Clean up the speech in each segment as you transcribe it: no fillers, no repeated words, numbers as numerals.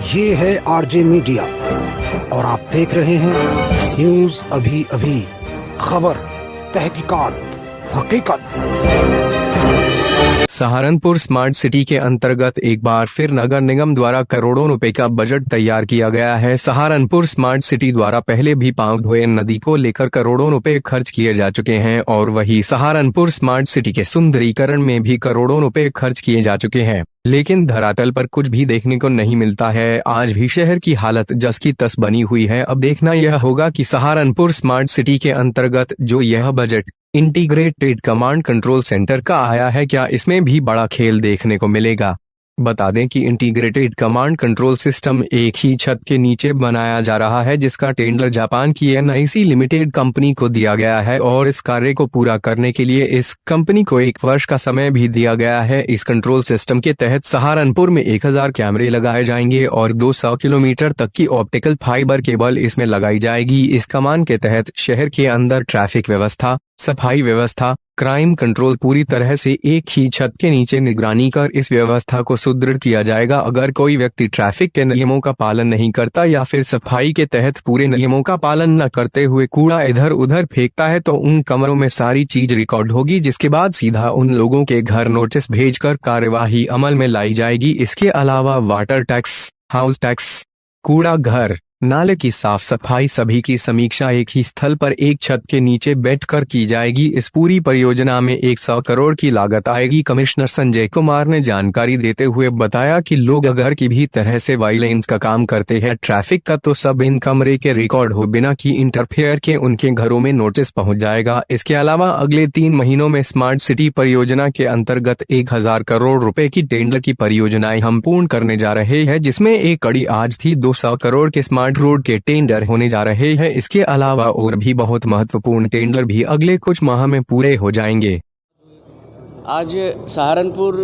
ये है RJ media और आप देख रहे हैं न्यूज अभी अभी, खबर, तहकीकात, हकीकत। सहारनपुर स्मार्ट सिटी के अंतर्गत एक बार फिर नगर निगम द्वारा करोड़ों रुपए का बजट तैयार किया गया है। सहारनपुर स्मार्ट सिटी द्वारा पहले भी पांवडोयन नदी को लेकर करोड़ों रुपए खर्च किए जा चुके हैं और वही सहारनपुर स्मार्ट सिटी के सुंदरीकरण में भी करोड़ों रुपए खर्च किए जा चुके हैं, लेकिन धरातल पर कुछ भी देखने को नहीं मिलता है। आज भी शहर की हालत जस की तस बनी हुई है। अब देखना यह होगा कि सहारनपुर स्मार्ट सिटी के अंतर्गत जो यह budget integrated command control centre का आया है, क्या इसमें भी बड़ा खेल देखने को मिलेगा। बता दें कि इंटीग्रेटेड कमांड कंट्रोल सिस्टम एक ही छत के नीचे बनाया जा रहा है, जिसका टेंडर जापान की NIC लिमिटेड कंपनी को दिया गया है और इस कार्य को पूरा करने के लिए इस कंपनी को 1 वर्ष का समय भी दिया गया है। इस कंट्रोल सिस्टम के तहत सहारनपुर में 1000 कैमरे लगाए जाएंगे और 200 किलोमीटर तक की ऑप्टिकल फाइबर केबल इसमें लगाई जाएगी। इस कमान के तहत शहर के अंदर ट्रैफिक व्यवस्था, सफाई व्यवस्था, क्राइम कंट्रोल पूरी तरह से एक ही छत के नीचे निगरानी कर इस व्यवस्था को सुदृढ़ किया जाएगा। अगर कोई व्यक्ति ट्रैफिक के नियमों का पालन नहीं करता या फिर सफाई के तहत पूरे नियमों का पालन न करते हुए कूड़ा इधर उधर फेंकता है तो उन कमरों में सारी चीज रिकॉर्ड होगी, जिसके बाद सीधा उन लोगों के घर नोटिस भेजकर कार्यवाही अमल में लाई जाएगी। इसके अलावा वाटर टैक्स, हाउस टैक्स, कूड़ा घर, नाले की साफ सफाई सभी की समीक्षा एक ही स्थल पर एक छत के नीचे बैठकर की जाएगी। इस पूरी परियोजना में 100 करोड़ की लागत आएगी। कमिश्नर संजय कुमार ने जानकारी देते हुए बताया कि लोग अगर की भी तरह से वायलेंस का काम करते हैं ट्रैफिक का, तो सब इन कमरे के रिकॉर्ड हो बिना की इंटरफेयर के उनके घरों में नोटिस पहुंच जाएगा। इसके अलावा अगले 3 महीनों में स्मार्ट सिटी परियोजना के अंतर्गत 1000 करोड़ रुपए की टेंडर की परियोजनाएं हम पूर्ण करने जा रहे हैं, जिसमें एक कड़ी आज थी 200 करोड़ के स्मार्ट रोड के टेंडर होने जा रहे हैं। इसके अलावा और भी बहुत महत्वपूर्ण टेंडर भी अगले कुछ माह में पूरे हो जाएंगे। आज सहारनपुर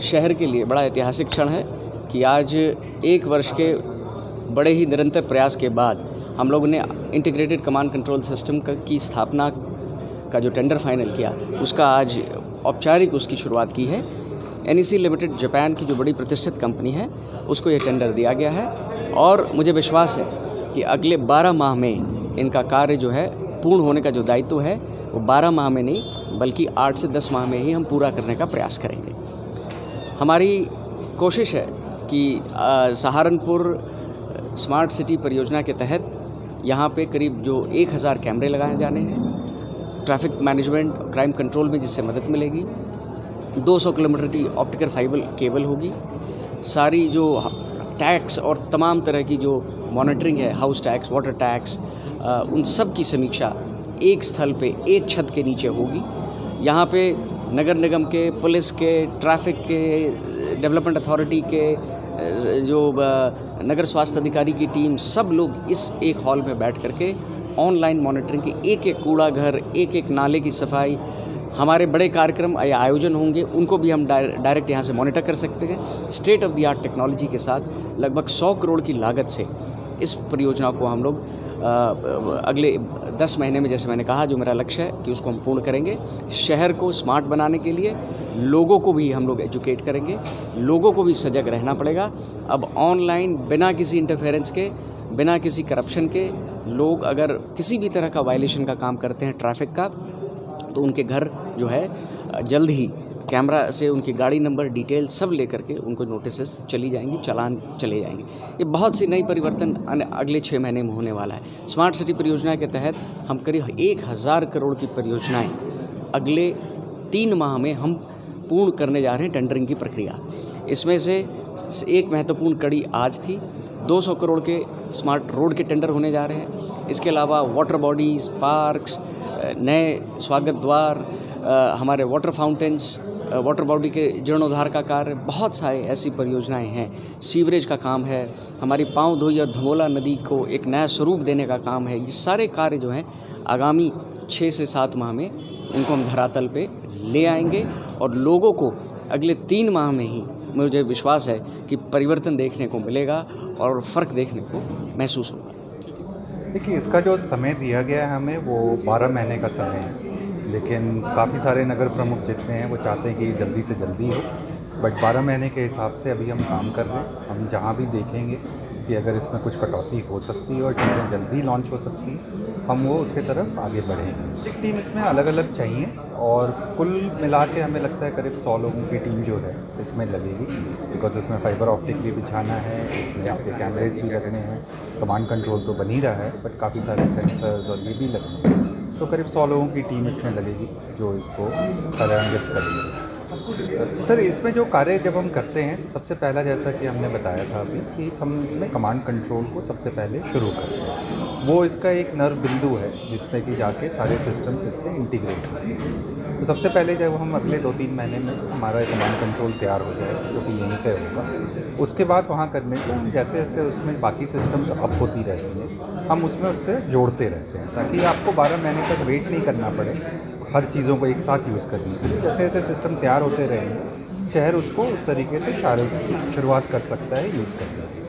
शहर के लिए बड़ा ऐतिहासिक क्षण है कि आज 1 वर्ष के बड़े ही निरंतर प्रयास के बाद हम लोगों ने इंटीग्रेटेड कमांड कंट्रोल सिस्टम की स्थापना का जो टेंडर फाइनल किया, उसका आज औपचारिक उसकी शुरुआत की है। NEC लिमिटेड जापान की जो बड़ी प्रतिष्ठित कंपनी है, उसको ये टेंडर दिया गया है और मुझे विश्वास है कि अगले 12 माह में इनका कार्य जो है पूर्ण होने का जो दायित्व है वो 12 माह में नहीं बल्कि 8 से 10 माह में ही हम पूरा करने का प्रयास करेंगे। हमारी कोशिश है कि सहारनपुर स्मार्ट सिटी परियोजना के तहत यहाँ पे करीब जो 1000 कैमरे लगाए जाने हैं, ट्रैफिक मैनेजमेंट, क्राइम कंट्रोल में जिससे मदद मिलेगी, 200 किलोमीटर की ऑप्टिकल फाइबर केबल होगी, सारी जो टैक्स और तमाम तरह की जो मॉनिटरिंग है, हाउस टैक्स, वाटर टैक्स, उन सब की समीक्षा एक स्थल पे एक छत के नीचे होगी। यहाँ पे नगर निगम के, पुलिस के, ट्रैफिक के, डेवलपमेंट अथॉरिटी के, जो नगर स्वास्थ्य अधिकारी की टीम, सब लोग इस एक हॉल में बैठ करके ऑनलाइन मॉनिटरिंग की एक कूड़ा घर, एक नाले की सफाई, हमारे बड़े कार्यक्रम या आयोजन होंगे उनको भी हम डायरेक्ट यहाँ से मॉनिटर कर सकते हैं। State of the art technology के साथ लगभग 100 करोड़ की लागत से इस परियोजना को हम लोग अगले 10 महीने में, जैसे मैंने कहा, जो मेरा लक्ष्य है कि उसको हम पूर्ण करेंगे। शहर को स्मार्ट बनाने के लिए लोगों को भी हम लोग एजुकेट करेंगे, लोगों को भी सजग रहना पड़ेगा। अब ऑनलाइन बिना किसी इंटरफेरेंस के, बिना किसी करप्शन के, लोग अगर किसी भी तरह का वायलेशन का काम करते हैं ट्रैफिक का, तो उनके घर जो है जल्द ही कैमरा से उनकी गाड़ी नंबर, डिटेल सब लेकर के उनको नोटिसेस चली जाएंगी, चालान चले जाएंगे। ये बहुत सी नई परिवर्तन अगले 6 महीने में होने वाला है। स्मार्ट सिटी परियोजना के तहत हम करीब 1000 करोड़ की परियोजनाएं अगले 3 माह में हम पूर्ण करने जा रहे हैं टेंडरिंग की प्रक्रिया। इसमें से एक महत्वपूर्ण कड़ी आज थी, 200 करोड़ के स्मार्ट रोड के टेंडर होने जा रहे हैं। इसके अलावा वाटर बॉडीज़, पार्क्स, नए स्वागत द्वार, हमारे वाटर फाउंटेन्स, वाटर बॉडी के जीर्णोद्धार का कार्य, बहुत सारे ऐसी परियोजनाएं हैं। सीवरेज का काम है, हमारी पांवधोई और धमोला नदी को एक नया स्वरूप देने का काम है। ये सारे कार्य जो हैं आगामी 6 से 7 माह में इनको हम धरातल पे ले आएंगे और लोगों को अगले 3 माह में ही मुझे विश्वास है कि परिवर्तन देखने को मिलेगा और फ़र्क देखने को महसूस होगा। देखिए, इसका जो समय दिया गया है हमें वो 12 महीने का समय है, लेकिन काफ़ी सारे नगर प्रमुख जितने हैं वो चाहते हैं कि जल्दी से जल्दी हो, बट 12 महीने के हिसाब से अभी हम काम कर रहे हैं। हम जहाँ भी देखेंगे कि अगर इसमें कुछ कटौती हो सकती है और चीज़ें जल्दी लॉन्च हो सकती हैं, हम वो उसके तरफ आगे बढ़ेंगे। एक टीम इसमें अलग अलग चाहिए और कुल मिला के हमें लगता है करीब 100 लोगों की टीम जो है इसमें लगेगी, बिकॉज इसमें फाइबर ऑप्टिक भी बिछाना है, इसमें आपके कैमरेज भी लगने हैं, कमांड कंट्रोल तो बन ही रहा है बट काफ़ी सारे सेंसर्स और ये भी लगने हैं। तो करीब 100 लोगों की टीम इसमें लगेगी जो इसको कार्यान्वित करेगी। सर इसमें जो कार्य जब हम करते हैं सबसे पहला, जैसा कि हमने बताया था अभी, कि हम इसमें कमांड कंट्रोल को सबसे पहले शुरू करते हैं। वो इसका एक नर्व बिंदु है जिसमें कि जाके सारे सिस्टम्स इससे इंटीग्रेट होते हैं। तो सबसे पहले जब हम अगले 2-3 महीने में हमारा कमांड कंट्रोल तैयार हो जाए जो कि यहीं पे होगा, उसके बाद वहाँ करने से हम जैसे जैसे उसमें बाकी सिस्टम्स अप होती रहती हैं हम उसमें उससे जोड़ते रहते हैं, ताकि आपको 12 महीने तक वेट नहीं करना पड़े हर चीज़ों को एक साथ यूज़ करने के लिए। जैसे जैसे सिस्टम तैयार होते रहेंगे शहर उसको उस तरीके से शुरुआत कर सकता है यूज़ करने की।